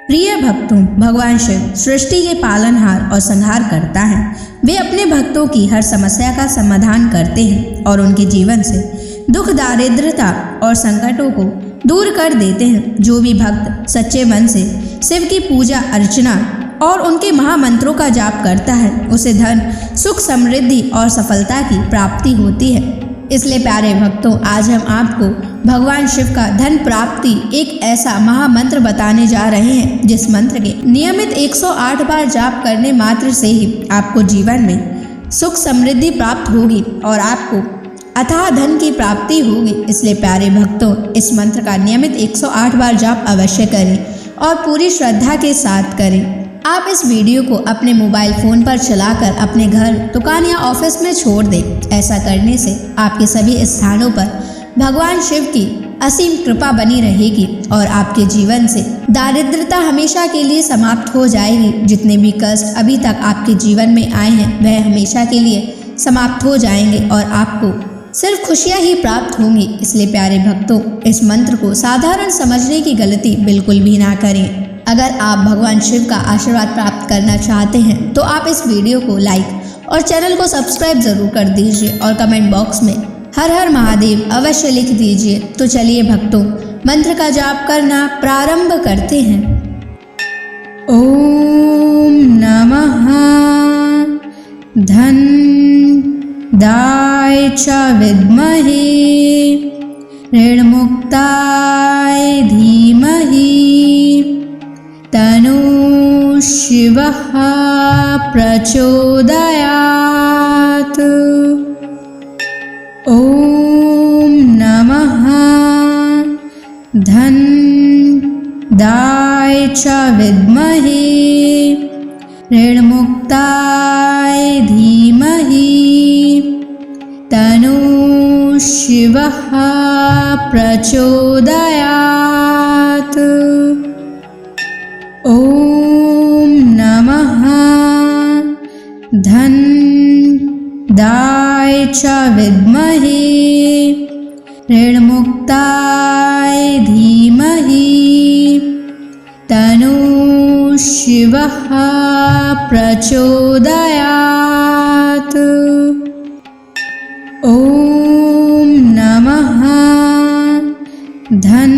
प्रिय भक्तों, भगवान शिव सृष्टि के पालनहार और संहार करता है। वे अपने भक्तों की हर समस्या का समाधान करते हैं और उनके जीवन से दुख, दारिद्रता और संकटों को दूर कर देते हैं। जो भी भक्त सच्चे मन से शिव की पूजा अर्चना और उनके महामंत्रों का जाप करता है, उसे धन, सुख, समृद्धि और सफलता की प्राप्ति होती है। इसलिए प्यारे भक्तों, आज हम आपको भगवान शिव का धन प्राप्ति एक ऐसा महामंत्र बताने जा रहे हैं, जिस मंत्र के नियमित 108 बार जाप करने मात्र से ही आपको जीवन में सुख समृद्धि प्राप्त होगी और आपको अथाह धन की प्राप्ति होगी। इसलिए प्यारे भक्तों, इस मंत्र का नियमित 108 बार जाप अवश्य करें और पूरी श्रद्धा के साथ करें। आप इस वीडियो को अपने मोबाइल फ़ोन पर चलाकर अपने घर, दुकान या ऑफिस में छोड़ दें। ऐसा करने से आपके सभी स्थानों पर भगवान शिव की असीम कृपा बनी रहेगी और आपके जीवन से दारिद्रता हमेशा के लिए समाप्त हो जाएगी। जितने भी कष्ट अभी तक आपके जीवन में आए हैं, वह हमेशा के लिए समाप्त हो जाएंगे और आपको सिर्फ खुशियाँ ही प्राप्त होंगी। इसलिए प्यारे भक्तों, इस मंत्र को साधारण समझने की गलती बिल्कुल भी ना करें। अगर आप भगवान शिव का आशीर्वाद प्राप्त करना चाहते हैं तो आप इस वीडियो को लाइक और चैनल को सब्सक्राइब जरूर कर दीजिए और कमेंट बॉक्स में हर हर महादेव अवश्य लिख दीजिए। तो चलिए भक्तों, मंत्र का जाप करना प्रारंभ करते हैं। ओम नमः धन दाय च विद्महे ऋणमुक्ताय धीमहि तनु शिवः प्रचोदयात्। ओम नमः धन दाय च विद्महे ऋणमुक्ताय धीमहि तनु शिवः प्रचोदयात्। ओम नमः धन दाय च विद्महे ऋणमुक्ताय धीमहि तनु शिवः प्रचोदयात्। ओम नमः धन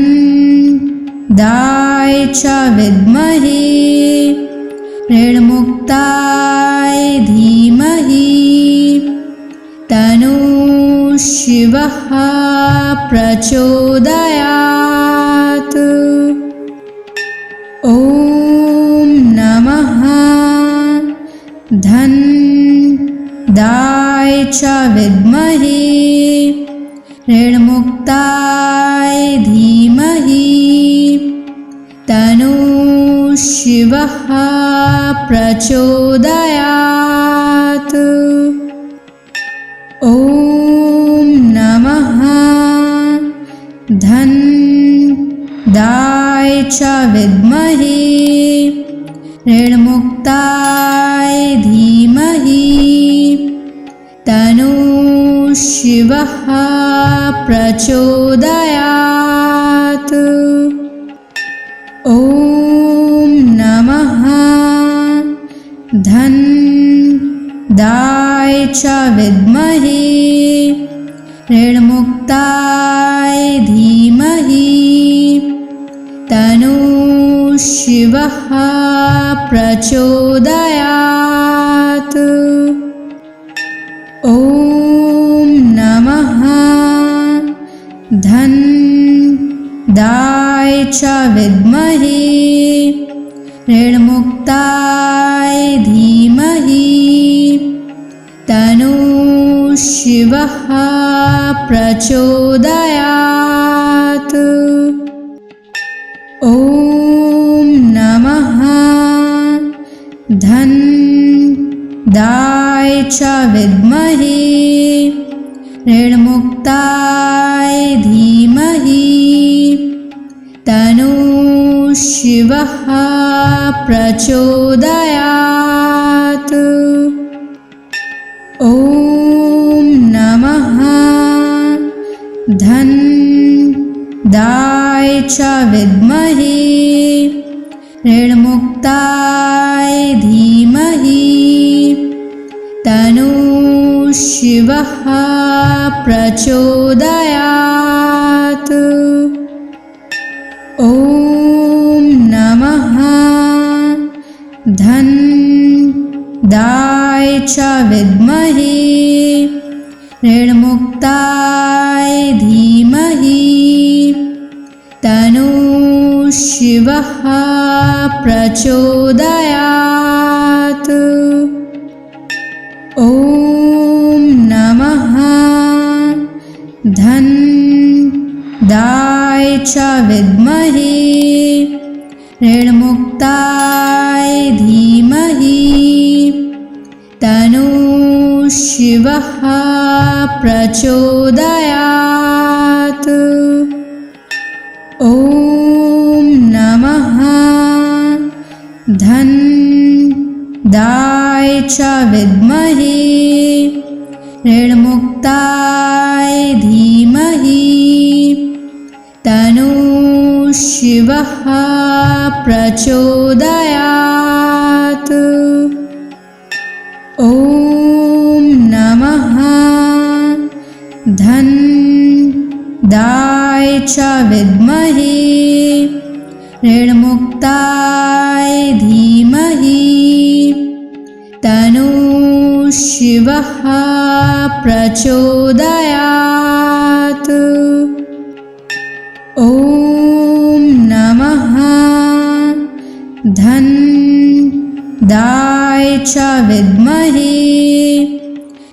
दाय च विद्महे ऋणमुक्ताय धीमहि तनु शिवः प्रचोदयात्। ओम नमः धन दाय च विद्महे ऋणमुक्ताय धीमहि तनु शिवः प्रचोदयात्। ओम नमः धन दाय च विद्महे ऋणमुक्ताय धीमहि तनु शिवः प्रचोदयात्। ओम नमः धन दाय च विद्महे ऋणमुक्ताय धीमहि तनु शिवः प्रचोदयात्। ओम नमः धन दाय च विद्महे ऋणमुक्ताय धीमहि तनु शिवः प्रचोदयात्। ओम नमः धन दाय च विद्महे ऋणमुक्ताय धीमहि तनु शिवः प्रचोदयात्। ओम नमः धन दाय च विद्महे ऋणमुक्ताय धीमहि तन्नः शिवः प्रचोदयात्। ॐ नमः धन्दाय च विद्महे ऋणमुक्ताय धीमहि तन्नः शिवः प्रचोदयात्। ॐ नमः धन्दाय च विद्महे ऋणमुक्ताय धीमहि तन्नः शिवः प्रचोदयात्। ॐ नमः धन्दाय च विद्महे ऋणमुक्ताय धीमहि तन्नः शिवः प्रचोदयात्। ॐ नमः धन्दाय च विद्महे ऋणमुक्ताय धीमहि तन्नः शिवः प्रचोदयात्। ॐ नमः धन्दाय च विद्महे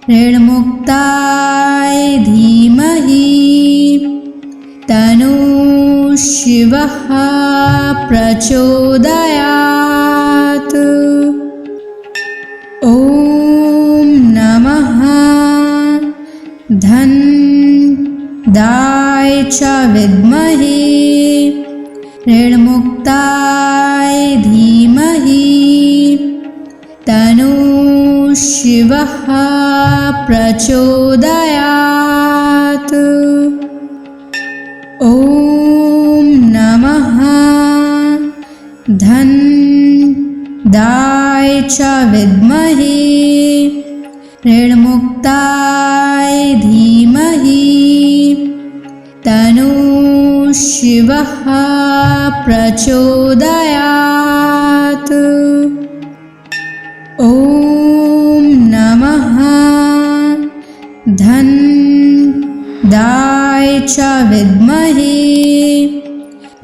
ऋणमुक्ताय धीमहि तन्नः शिवः प्रचोदयात्। ॐ नमः धन्दाय च विद्महे ऋणमुक्ताय धीमहि तन्नः शिवः प्रचोदयात्। ॐ नमः धन्दाय च विद्महे ऋणमुक्ताय धीमहि तन्नः शिवः प्रचोदयात्। ॐ नमः धन्दाय च विद्महे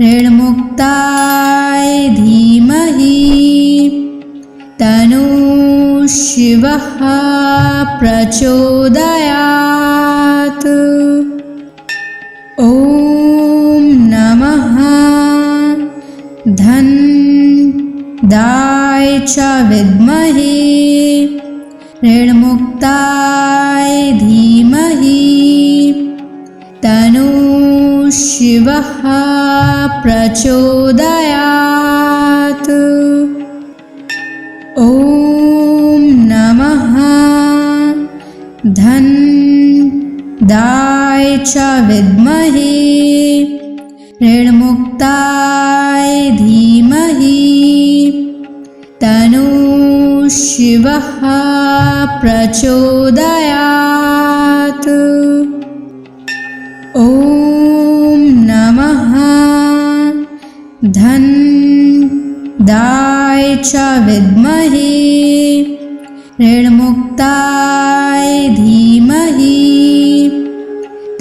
ऋणमुक्ताय धीमहि तन्नः शिवः प्रचोदयात्। ॐ नमः धन्दाय च विद्महे ऋणमुक्ताय धीमहि तन्नः शिवः प्रचोदयात्। ॐ नमः धन्दाय च विद्महे ऋणमुक्ताय धीमहि तन्नः शिवः प्रचोदयात्। ॐ नमः धन्दाय च विद्महे ऋणमुक्ताय धीमहि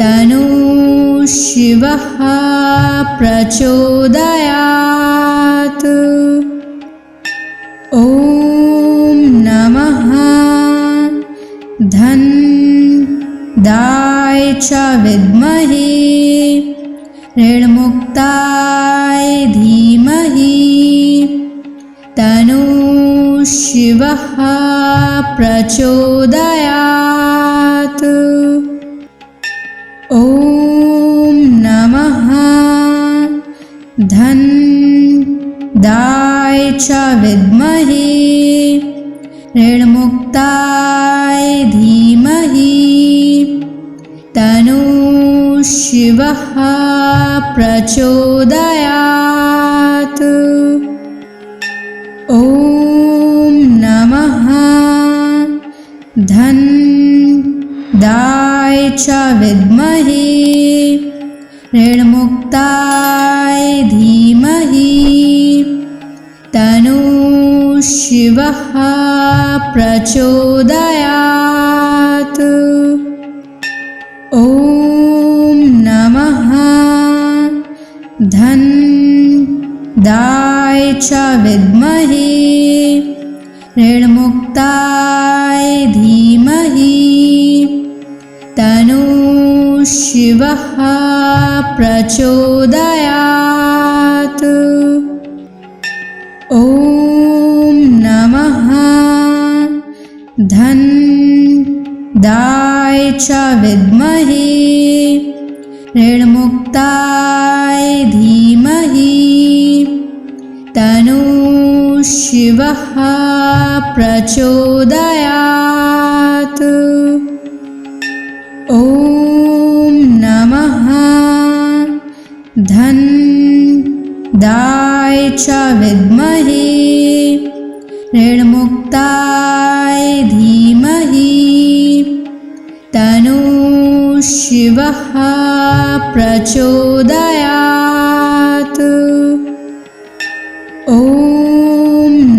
तन्नः शिवः प्रचोदयात्। ॐ नमः धन्दाय च विद्महे ऋणमुक्ताय धीमहि तन्नः शिवः प्रचोदयात्। ॐ नमः धन्दाय च विद्महे ऋणमुक्ताय धीमहि तन्नः शिवः प्रचोदयात्। च विद्महे ऋणमुक्ताय धीमहि तन्नः शिवः प्रचोदयात्। ॐ नमः धनदाय च विद्महे ऋणमुक्ताय धीमहि तन्नः शिवः प्रचोदयात्। ॐ नमः धनदाय च विद्महे ऋणमुक्ताय धीमहि तन्नः शिवः प्रचोदयात्। ॐ नमः धनदाय च विद्महे ऋणमुक्ताय धीमहि तन्नः शिवः प्रचोदयात्। ॐ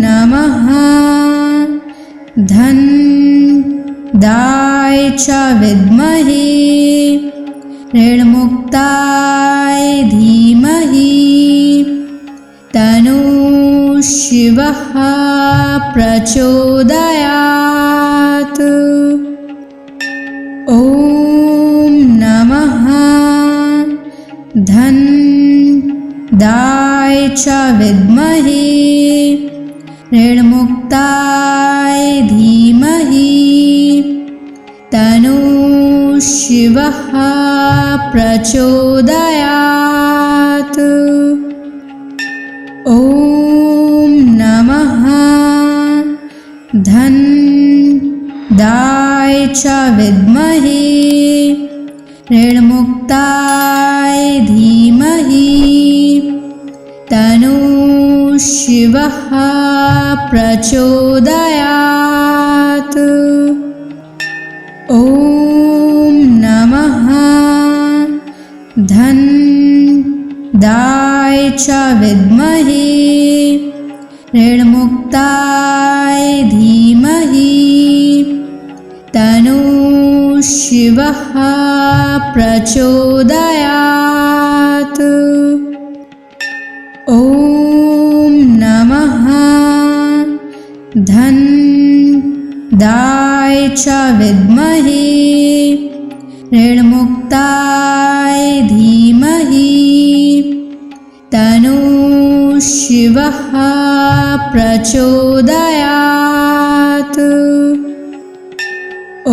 नमः धनदाय च विद्महे ऋणमुक्ताय धीमहि तन्नः शिवः प्रचोदयात्। ॐ नमः धनदाय च विद्महे ऋणमुक्ताय धीमहि तन्नः शिवः प्रचोदयात्। ॐ नमः धनदाय च विद्महे ऋणमुक्ताय धीमहि तन्नः शिवः प्रचोदयात्। ॐ नमः धनदाय च विद्महे ऋणमुक्ताय धीमहि तन्नः शिवः प्रचोदयात्। ॐ नमः धनदाय च विद्महे ऋणमुक्ताय धीमहि तन्नः शिवः प्रचोदयात्।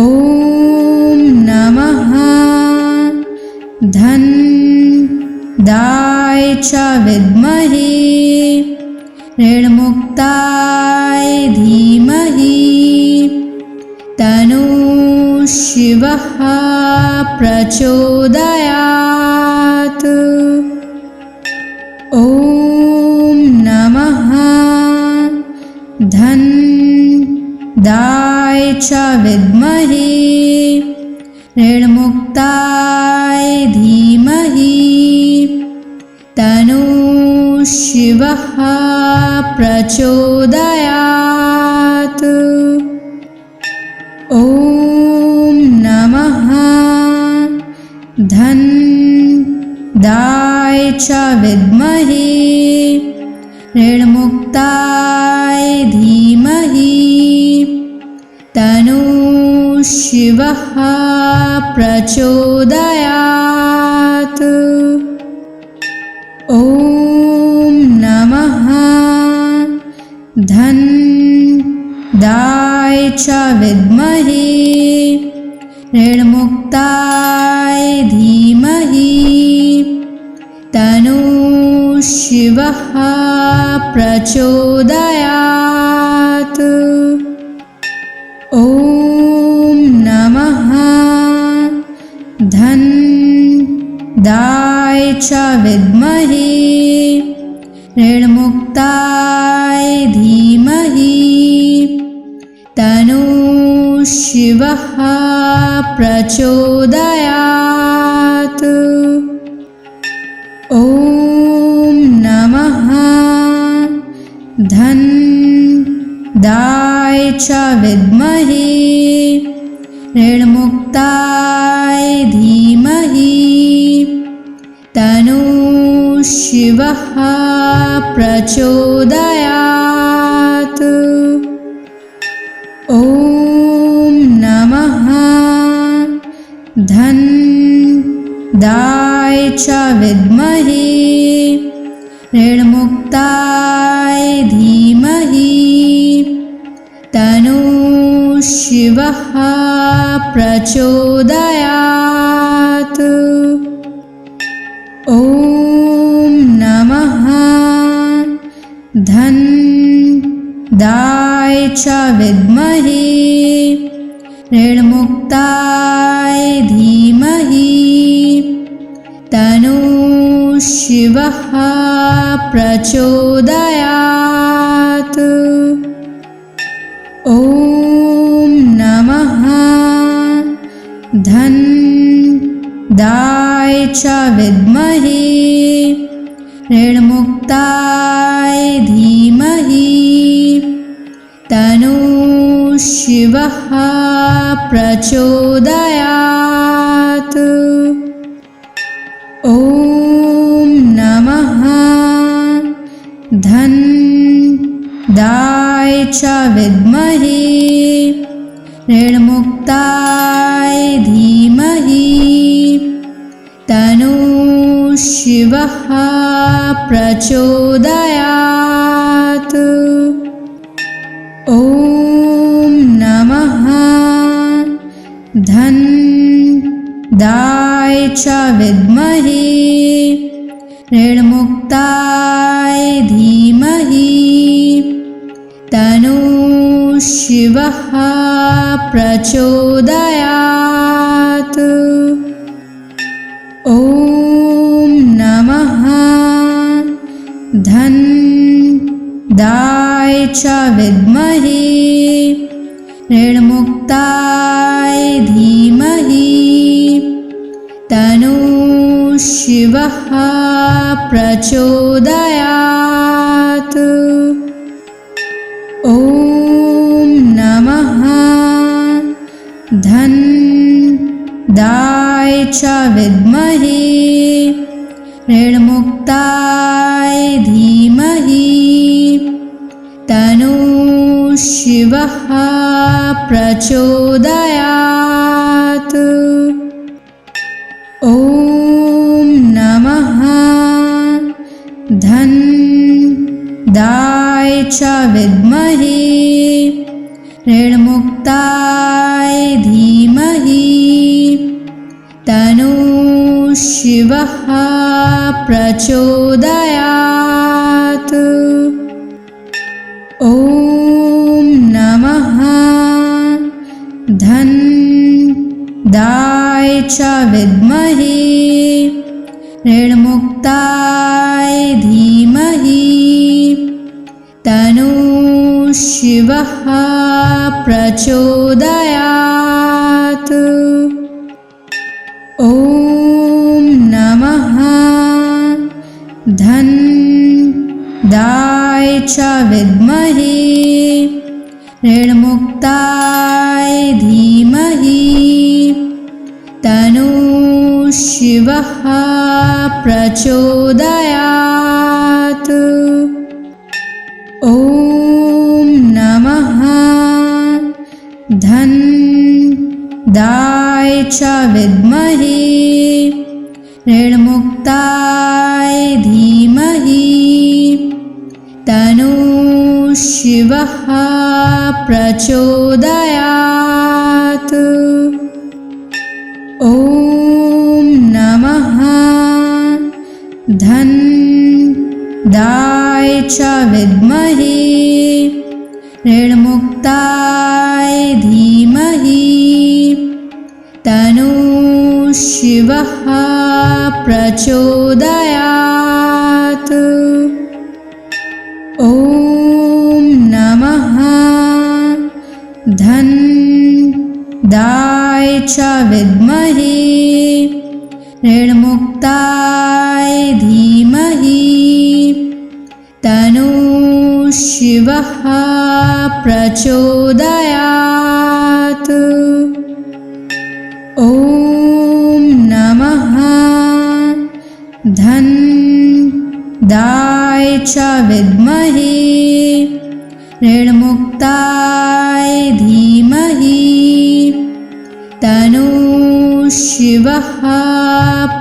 ॐ नमः धनदाय च विद्महे ऋणमुक्ताय धीमहि तन्नः शिवः प्रचोदयात्। ॐ नमः धनदाय च विद्महे ऋणमुक्ताय धीमहि तन्नः शिवः प्रचोदयात्। ॐ नमः धनदाय च विद्महे ऋणमुक्ताय धीमहि तन्नः शिवः प्रचोदयात्। ॐ नमः धनदाय च विद्महे ऋणमुक्ताय धीमहि तन्नः शिवः प्रचोदयात्। ॐ नमः धनदाय च विद्महे ऋणमुक्ताय धीमहि तन्नः शिवः प्रचोदयात्। ॐ नमः धन्दाय च विद्महे ऋणमुक्ताय धीमहि तन्नो शिवः प्रचोदयात्। ॐ नमः धन्दाय च विद्महे ऋणमुक्ताय धीमहि तन्नो शिवः प्रचोदयात्। ॐ नमः धन्दाय च विद्महे ऋणमुक्ताय धीमहि तन्नो शिवः प्रचोदयात्। ॐ नमः धन्दाय च विद्महे ऋणमुक्ताय धीमहि तन्नो शिवः प्रचोदयात्। ॐ नमः धन्दाय च विद्महे ऋणमुक्ताय धीमहि तन्नो शिवः प्रचोदयात्। ॐ नमः धन्दाय च विद्महे ऋणमुक्ताय धीमहि तन्नो शिवः प्रचोदयात्। ॐ नमः धन्दाय च विद्महे ऋणमुक्ताय धीमहि तन्नो शिवः प्रचोदयात्। ॐ नमः धन्दाय च विद्महे ऋणमुक्ताय धीमहि तन्नो शिवः प्रचोदयात्। ॐ नमः धन्दाय च विद्महे ऋणमुक्ताय धीमहि तन्नो शिवः प्रचोदयात्। ॐ नमः धन्दाय च विद्महे ऋणमुक्ताय धीमहि तन्नो शिवः प्रचोदयात्। ॐ नमः धन्दाय च विद्महे ऋणमुक्ताय धीमहि तन्नो शिवः प्रचोदयात्। ॐ नमः धन्दाय च विद्महे ऋणमुक्ताय धीमहि तन्नो शिवः प्रचोदयात्। ॐ नमः धन्दाय च विद्महे ऋणमुक्ताय धीमहि तन्नो शिवः प्रचोदयात्। ॐ नमः च विद्महे ऋणमुक्ताय धीमहि तन्नः शिवः प्रचोदयात्। ॐ नमः धनदाय च विद्महे ऋणमुक्ताय धीमहि तन्नः शिवः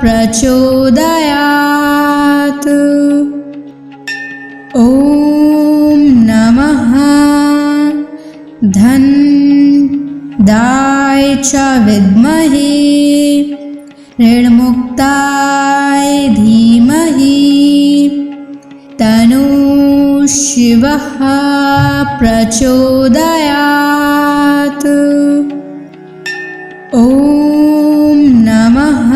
प्रचोदयात्। ॐ नमः धनदाय च विद्महे ऋणमुक्ताय धीमहि तन्नः शिवः प्रचोदयात्। ॐ नमः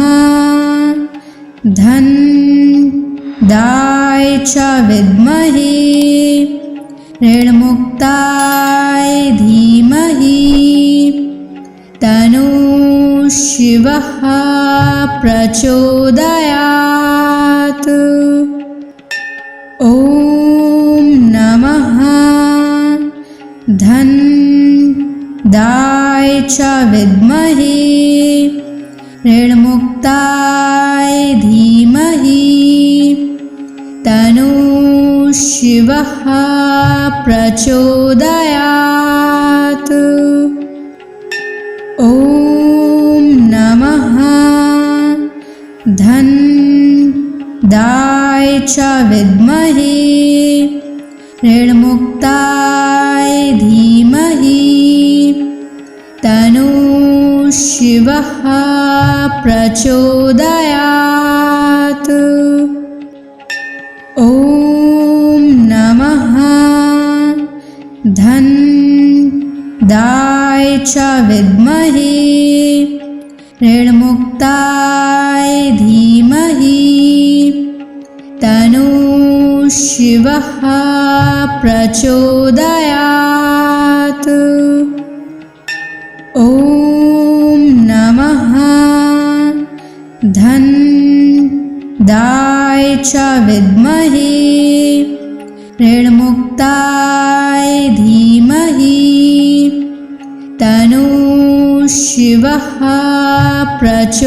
धनदाय च विद्महे ऋणमुक्ताय धीमहि तन्नः शिवः प्रचोदयात्। ॐ नमः धनदाय च विद्महे ऋणमुक्ताय धीमहि तन्नः शिवः प्रचोदयात्। ॐ नमः धनदाय च विद्महे ऋणमुक्ताय धीमहि तन्नः शिवः प्रचोदयात्। ॐ नमः धनदाय च विद्महे ऋणमुक्ताय धीमहि तन्नः शिवः प्रचोदयात्। ॐ नमः धनदाय च विद्महे ऋणमुक्ताय धीमहि तन्नः शिवः प्रचोदयात्।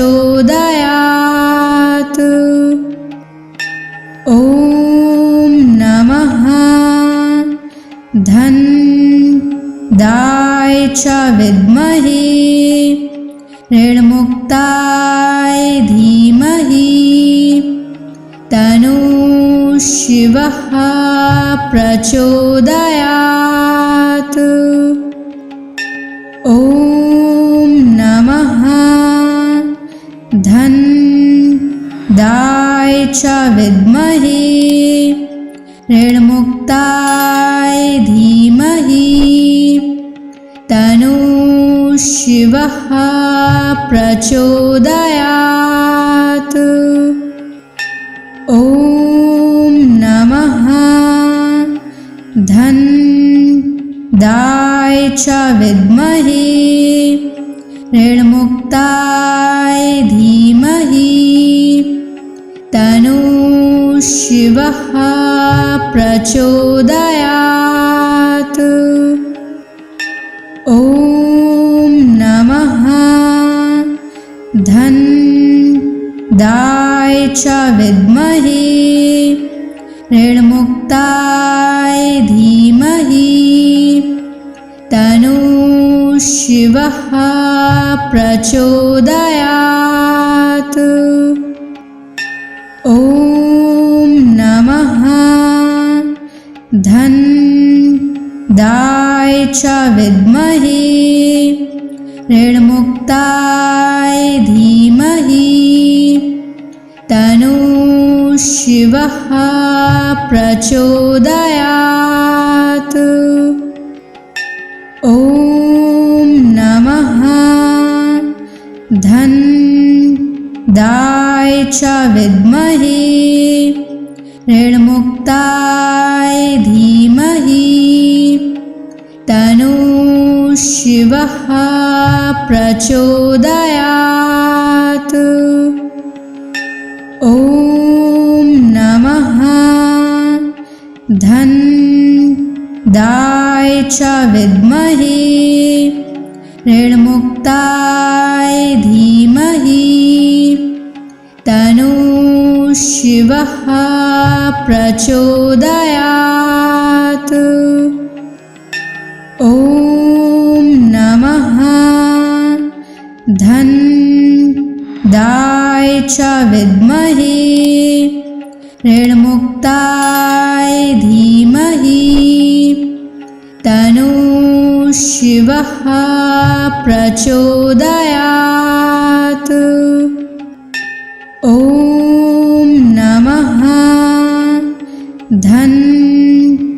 ॐ नमः धनदाय च विद्महे ऋणमुक्ताय धीमहि तन्नः शिवः प्रचोदयात्। ॐ नमः धनदाय च विद्महे ऋणमुक्ताय धीमहि तन्नः शिवः प्रचोदयात्। ॐ नमः धनदाय च विद्महे ऋणमुक्ताय धीमहि तन्नः शिवः प्रचोदयात्। ॐ नमः धनदाय च विद्महे ऋणमुक्ताय धीमहि तन्नः शिवः प्रचोदयात्। ॐ नमः धनदाय च विद्महे ऋणमुक्ताय धीमहि तन्नः शिवः प्रचोदयात्। ॐ नमः धनदाय च विद्महे ऋणमुक्ताय धीमहि तन्नः शिवः शिवः प्रचोदयात्। ॐ नमः धन्दाय च विद्महे ऋणमुक्ताय धीमहि तन्नो शिवः प्रचोदयात्। ॐ नमः धन्दाय च विद्महे ऋणमुक्ताय धीमहि तन्नो शिवः प्रचोदयात्। ॐ नमः धन्दाय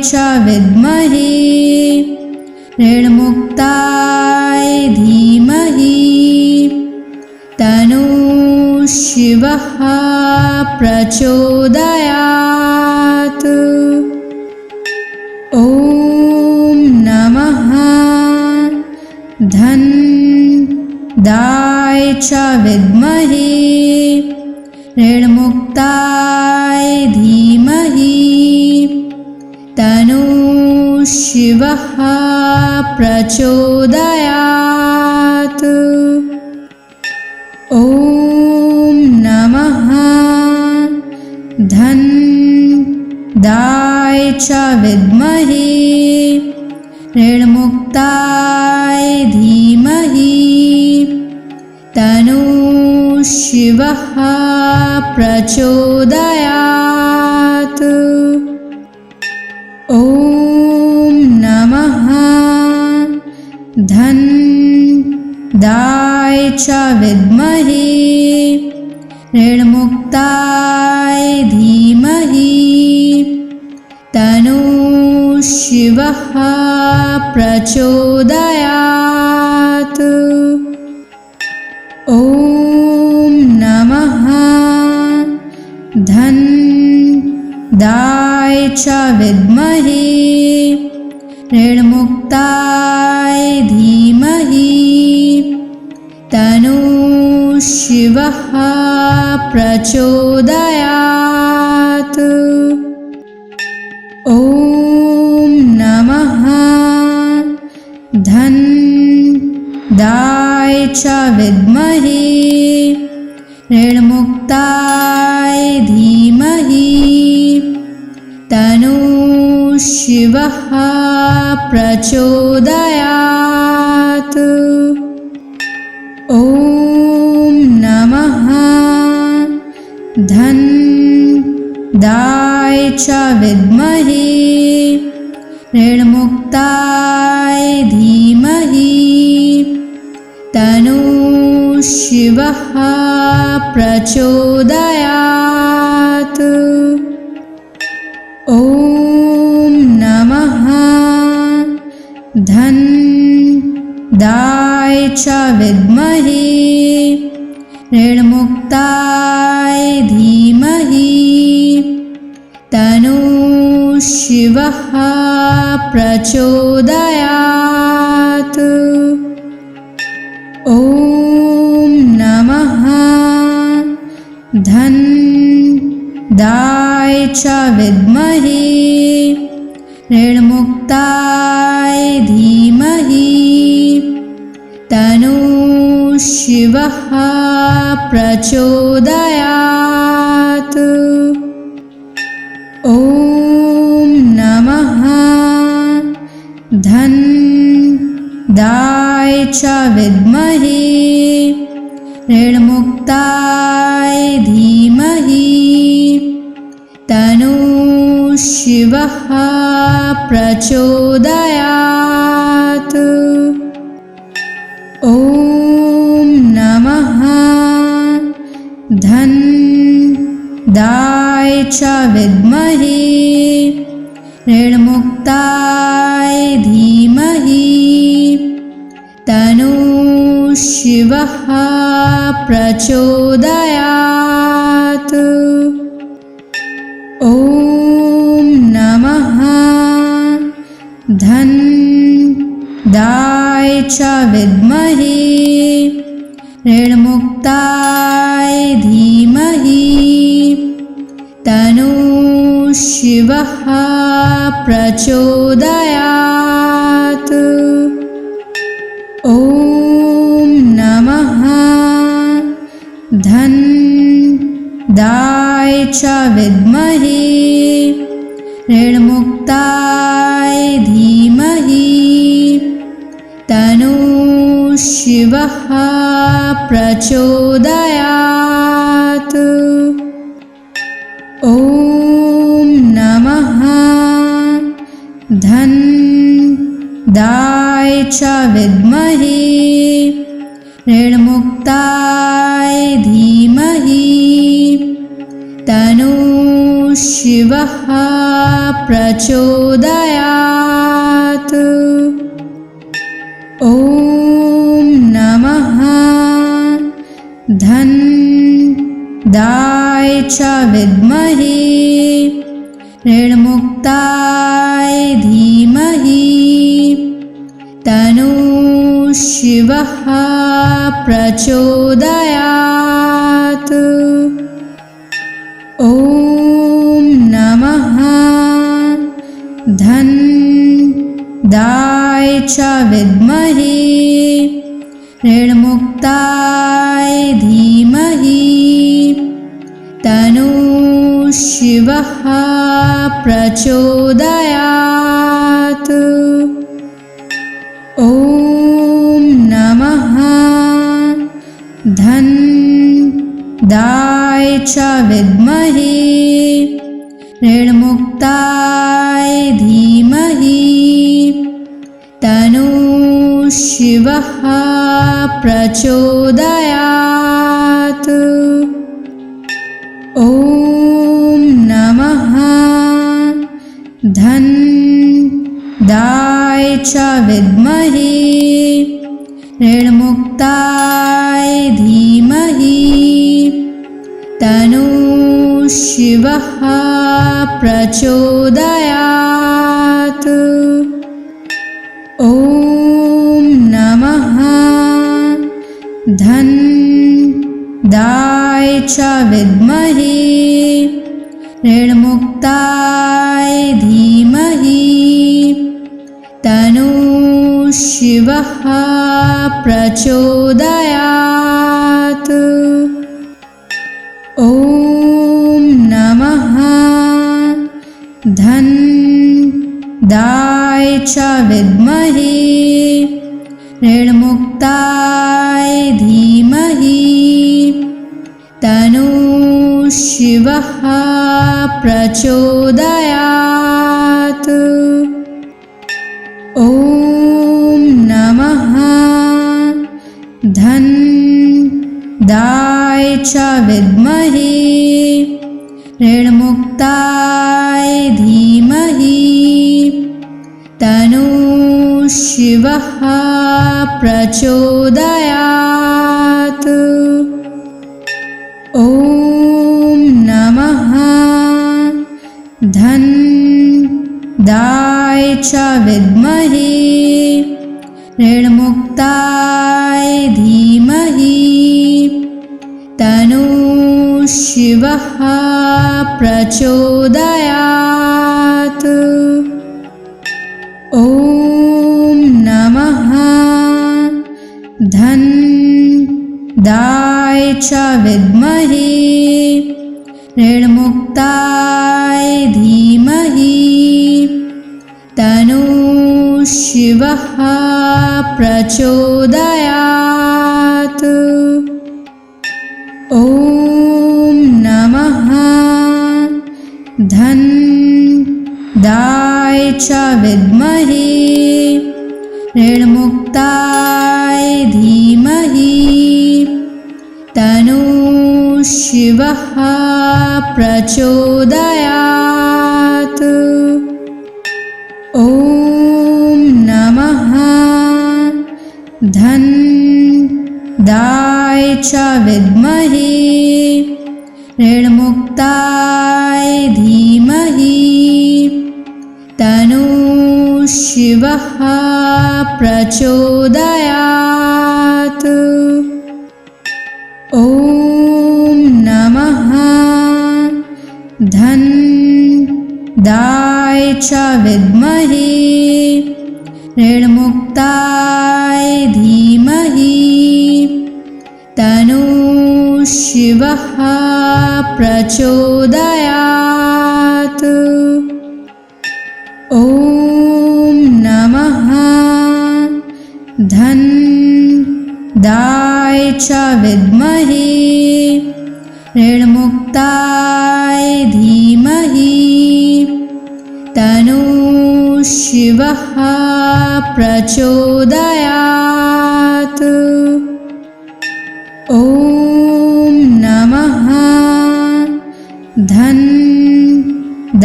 च विद्महे ऋणमुक्ताय धीमहि तन्नो शिवः प्रचोदयात्। ॐ नमः धन्दाय च विद्महे ऋणमुक्ताय धीमहि तन्नो शिवः प्रचोदयात्। ॐ नमः धन्दाय च विद्महे ऋणमुक्ताय धीमहि तन्नो शिवः प्रचोदयात्। ॐ नमः धन्दाय च विद्महे ऋणमुक्ताय धीमहि तन्नो शिवः प्रचोदयात्। ॐ नमः धन्दाय च विद्महे ऋणमुक्ताय धीमहि तन्नो शिवः प्रचोदयात्। ॐ नमः धन्दाय च विद्महे ऋणमुक्ताय धीमहि तन्नो शिवः प्रचोदयात्। ॐ नमः धन्दाय च विद्महे ऋणमुक्ताय धीमहि तन्नो शिवः प्रचोदयात्। ॐ नमः धन्दाय च विद्महे ऋणमुक्ताय धीमहि तन्नो शिवः प्रचोदयात्। ॐ नमः धन्दाय च विद्महे ऋणमुक्ताय धीमहि तन्नो शिवः प्रचोदयात्। ॐ नमः धन्दाय च विद्महे ऋणमुक्ताय धीमहि तन्नो शिवः प्रचोदयात्। ॐ नमः धन्दाय च विद्महे ऋणमुक्ताय धीमहि तन्नो शिवः प्रचोदयात्। ॐ नमः धन्दाय च विद्महे ऋणमुक्ताय धीमहि तन्नो शिवः प्रचोदयात्। ॐ नमः धनदाय च विद्महे ऋणमुक्ताय धीमहि तन्नो शिवः प्रचोदयात्। ॐ नमः धनदाय च विद्महे ऋणमुक्ताय धीमहि तन्नो शिवः प्रचोदयात्। ॐ नमः धनदाय च विद्महे ऋणमुक्ताय धीमहि तन्नो शिवः प्रचोदयात्। ॐ नमः धनदाय च विद्महे ऋणमुक्ताय धीमहि तन्नो शिवः प्रचोदयात्। ॐ नमः धनदाय च विद्महे ऋणमुक्ताय धीमहि तन्नो शिवः प्रचोदयात्। ॐ नमः धनदाय च विद्महे ऋणमुक्ताय धीमहि तन्नो शिवः प्रचोदयात्। ॐ नमः धनदाय च विद्महे ऋणमुक्ताय धीमहि तन्नो शिवः प्रचोदयात्। ॐ नमः धनदाय च विद्महे ऋणमुक्ताय धीमहि तन्नो शिवः प्रचोदयात्। ॐ नमः धनदाय च विद्महे ऋणमुक्ताय धीमहि तन्नो शिवः प्रचोदयात्। ॐ नमः धनदाय च विद्महे ऋणमुक्ताय धीमहि तन्नो शिवः प्रचोदयात्। ॐ नमः धनदाय च विद्महे ऋणमुक्ताय धीमहि तन्नो शिवः प्रचोदयात्। ॐ नमः धनदाय च विद्महे ऋणमुक्ताय धीमहि तन्नो शिवः प्रचोदयात्। ॐ नमः धनदाय च विद्महे ऋणमुक्ताय धीमहि तन्नो शिवः प्रचोदयात्। ॐ नमः धन्दाय च विद्महे ऋणमुक्ताय धीमहि तन्नो शिवः प्रचोदयात्। ॐ नमः धन्दाय च विद्महे ऋणमुक्ताय धीमहि तन्नो शिवः प्रचोदयात्। ॐ नमः धन्दाय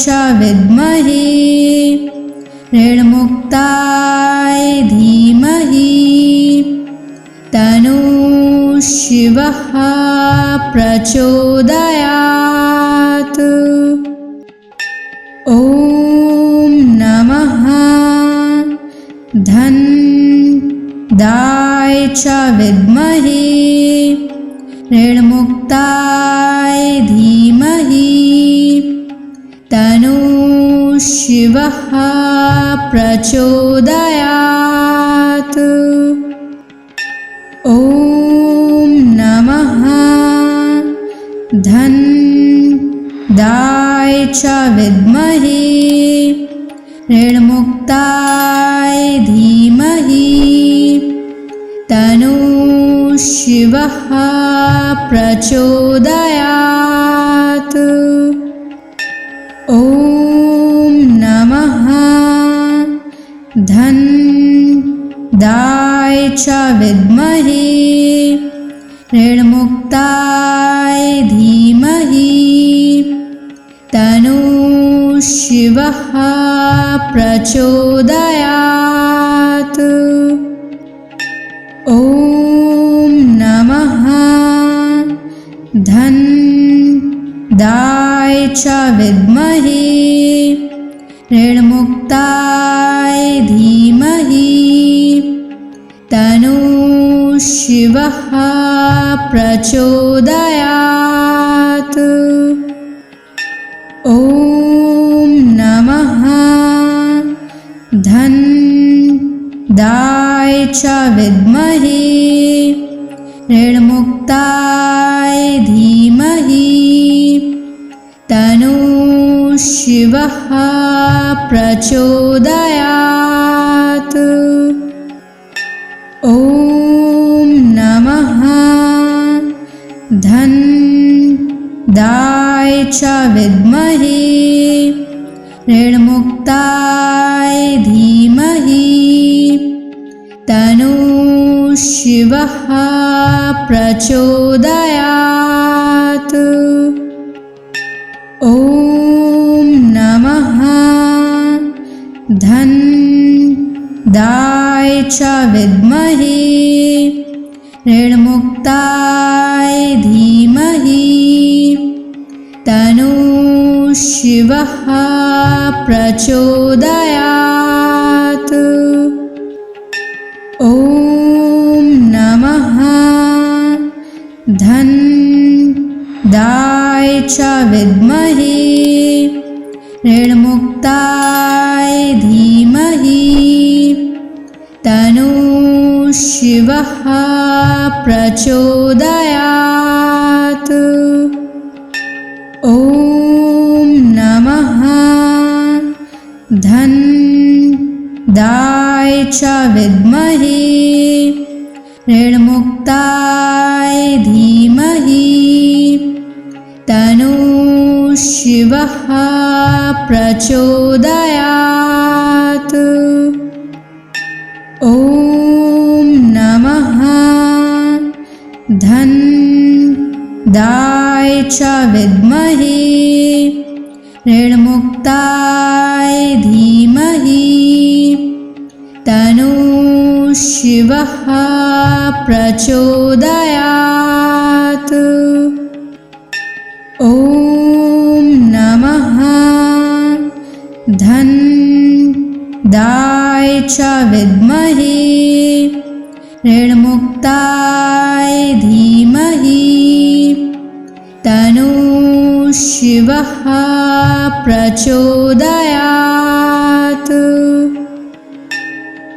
च विद्महे ऋणमुक्ताय धीमहि तन्नो शिवः प्रचोदयात्। ॐ नमः धन्दाय च विद्महे ऋणमुक्ताय धीमहि तन्नो शिवः प्रचोदयात्। ॐ नमः धन्दाय च विद्महे ऋणमुक्ताय धीमहि तन्नो शिवः प्रचोदयात्। ॐ नमः धन्दाय च विद्महे ऋणमुक्ताय धीमहि तन्नो शिवः प्रचोदयात्। ॐ नमः धन्दाय च विद्महे ऋणमुक्ताय धीमहि तन्नो शिवः प्रचोदयात्। ॐ नमः धन्दाय च विद्महे ऋणमुक्ताय धीमहि तन्नो शिवः प्रचोदयात्। ॐ नमः धन्दाय च विद्महे ऋणमुक्ताय धीमहि तन्नो शिवः प्रचोदयात्। ॐ नमः धन्दाय च विद्महे ऋणमुक्ताय धीमहि तन्नो शिवः प्रचोदयात्। ॐ नमः धन्दाय च विद्महे ऋणमुक्ताय धीमहि तन्नो शिवः प्रचोदयात्। ॐ नमः धन्दाय च विद्महे ऋणमुक्ताय धीमहि तन्नो शिवः प्रचोदयात्। ॐ नमः धन्दाय च विद्महे ऋणमुक्ताय धीमहि तन्नो शिवः प्रचोदयात्। ॐ नमः च विद्महे ऋणमुक्ताय धीमहि तन्नो शिवः प्रचोदयात्।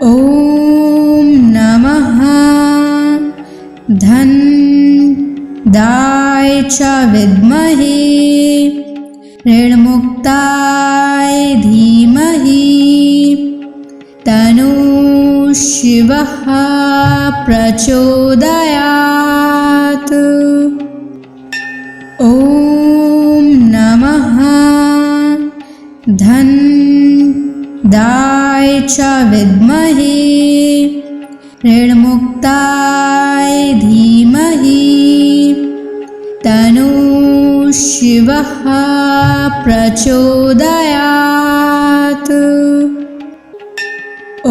ॐ नमः धन्दाय च विद्महे ऋणमुक्ताय धीमहि तन्नो शिवः प्रचोदयात्। ॐ नमः धन्दाय च विद्महे ऋणमुक्ताय धीमहि तन्नो शिवः प्रचोदयात्।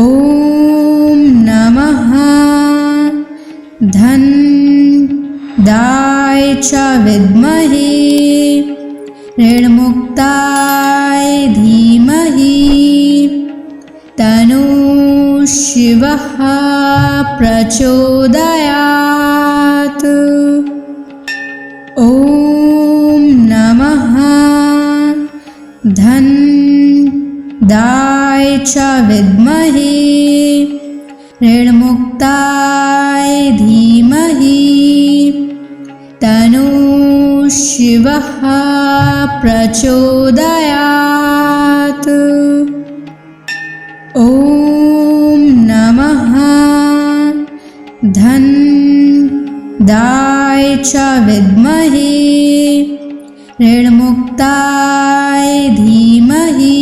ॐ नमः धन्दाय च विद्महे ऋणमुक्ताय धीमहि तन्नो शिवः प्रचोदयात्। ॐ नमः धन्दाय च विद्महे ऋणमुक्ताय धीमहि तन्नो शिवः प्रचोदयात्। ॐ नमः धन्दाय च विद्महे ऋणमुक्ताय धीमहि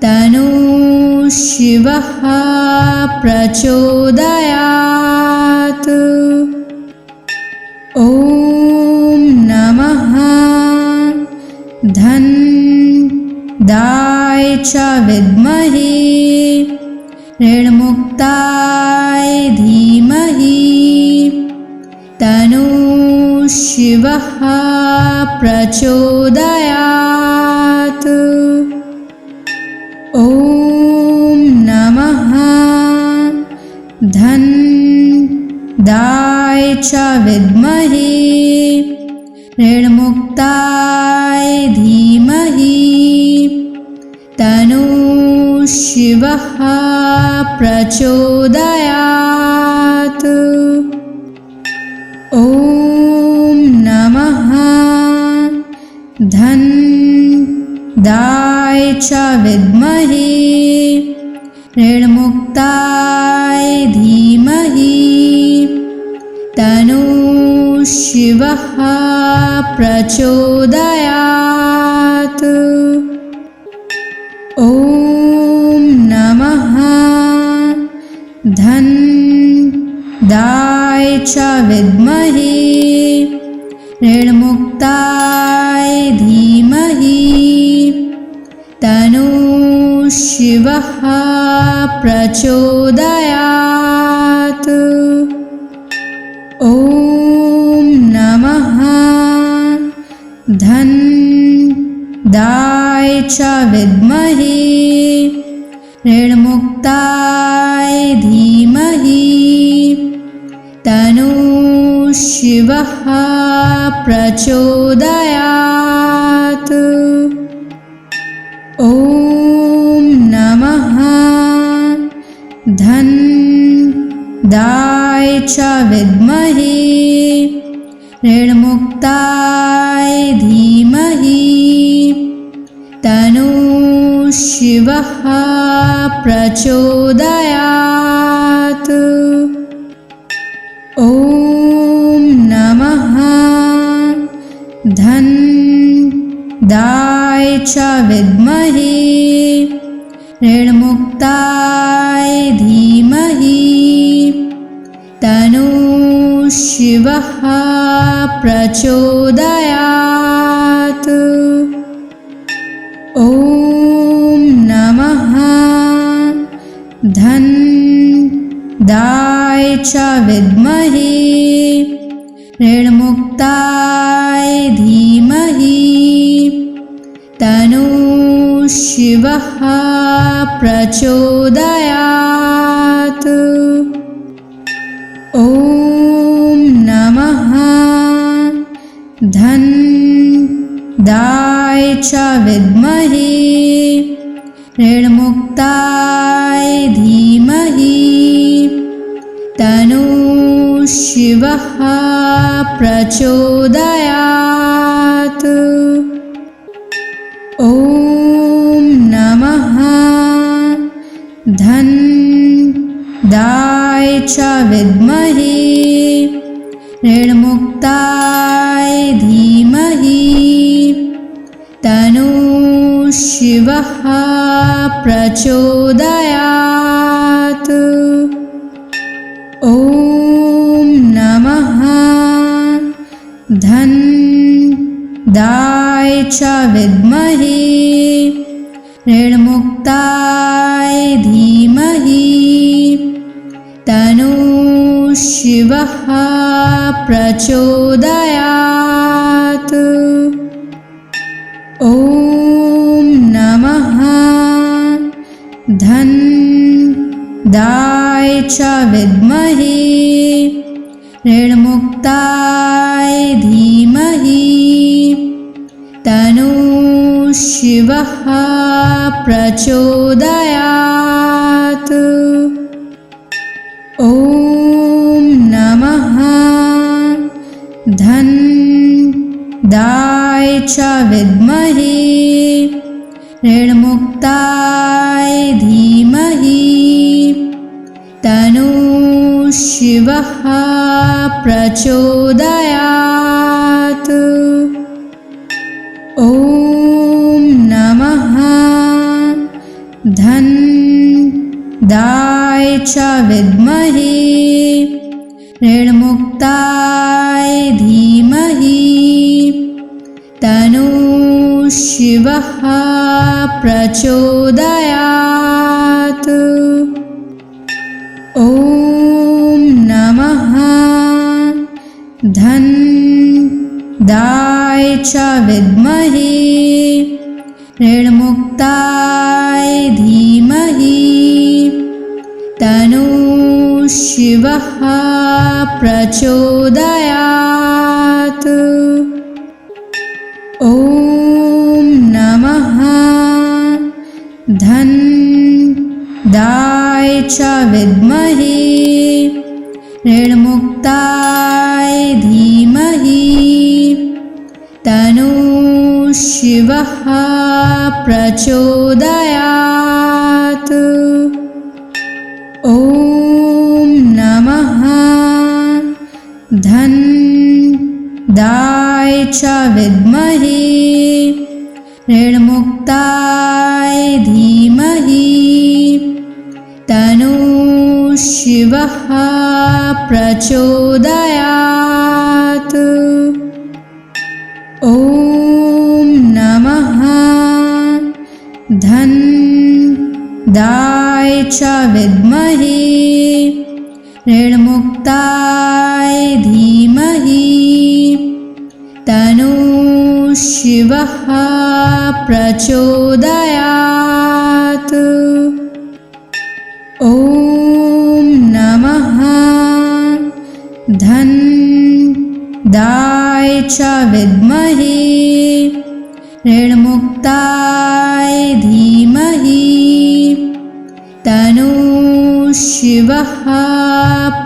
तन्नो शिवः प्रचोदयात्। ॐ नमः धन्दाय च विद्महे ऋणमुक्ताय धीमहि तन्नो शिवः प्रचोदयात्। ॐ नमः धन्दाय च विद्महे ऋणमुक्ताय धीमहि तन्नो शिवः प्रचोदयात्। ॐ नमः धन्दाय च विद्महे ऋणमुक्ताय धीमहि तन्नो शिवः प्रचोदयात्। ॐ नमः धन्दाय च विद्महे ऋणमुक्ताय धीमहि तन्नो शिवः प्रचोदयात्। ॐ नमः धन्दाय च विद्महे ऋणमुक्ताय धीमहि तन्नो शिवः प्रचोदयात्। ॐ नमः धन्दाय च विद्महे ऋणमुक्ताय धीमहि तन्नो शिवः प्रचोदयात्। ॐ नमः धन्दाय च विद्महे ऋणमुक्ताय धीमहि तन्नो शिवः प्रचोदयात्। ॐ नमः धन्दाय च विद्महे ऋणमुक्ताय धीमहि तन्नो शिवः प्रचोदयात्। ॐ नमः धन्दाय च विद्महे ऋणमुक्ताय धीमहि तन्नो शिवः प्रचोदयात्। ॐ नमः धन्दाय च विद्महे ऋणमुक्ताय धीमहि तन्नो शिवः प्रचोदयात्। ॐ नमः धन्दाय च विद्महे ऋणमुक्ताय धीमहि तन्नो शिवः प्रचोदयात्। ॐ नमः धन्दाय च विद्महे ऋणमुक्ताय धीमहि तन्नो शिवः प्रचोदयात्। ॐ नमः धन्दाय च विद्महे ऋणमुक्ताय धीमहि तन्नो शिवः प्रचोदयात्। ॐ नमः धन्दाय च विद्महे ऋणमुक्ताय धीमहि तन्नो शिवः प्रचोदयात्। ॐ नमः धन्दाय च विद्महे ऋणमुक्ताय धीमहि तन्नो शिवः प्रचोदयात्। ॐ नमः धन्दाय च विद्महे ऋणमुक्ताय धीमहि तन्नो शिवः प्रचोदयात्। ॐ नमः धन्दाय च विद्महे ऋणमुक्ताय धीमहि तन्नो शिवः प्रचोदयात्। ॐ नमः धन्दाय च विद्महे ऋणमुक्ताय धीमहि तन्नो शिवः प्रचोदयात्। ॐ नमः धन्दाय च विद्महे ऋणमुक्ताय धीमहि तन्नो शिवः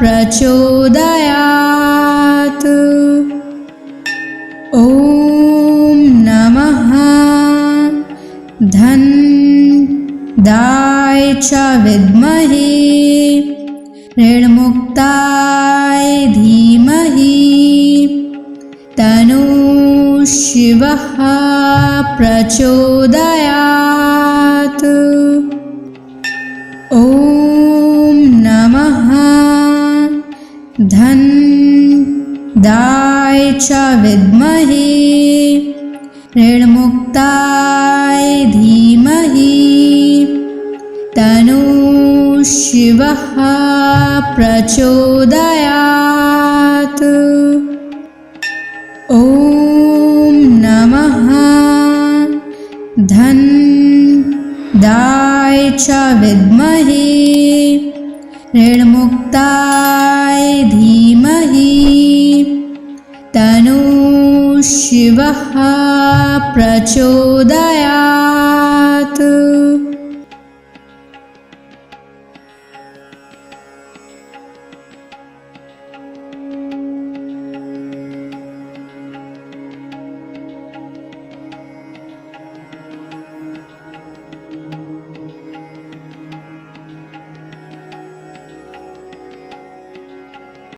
प्रचोदयात्। ॐ नमः धन्दाय च विद्महे ऋणमुक्ताय धीमहि तन्नो शिवः प्रचोदयात्। ॐ नमः धन्दाय च विद्महे ऋणमुक्ताय धीमहि तन्नो शिवः प्रचोदयात्। ॐ नमः धन्दाय दाय च विद्महे ऋणमुक्ताय धीमहि तनु शिवः प्रचोदयात्।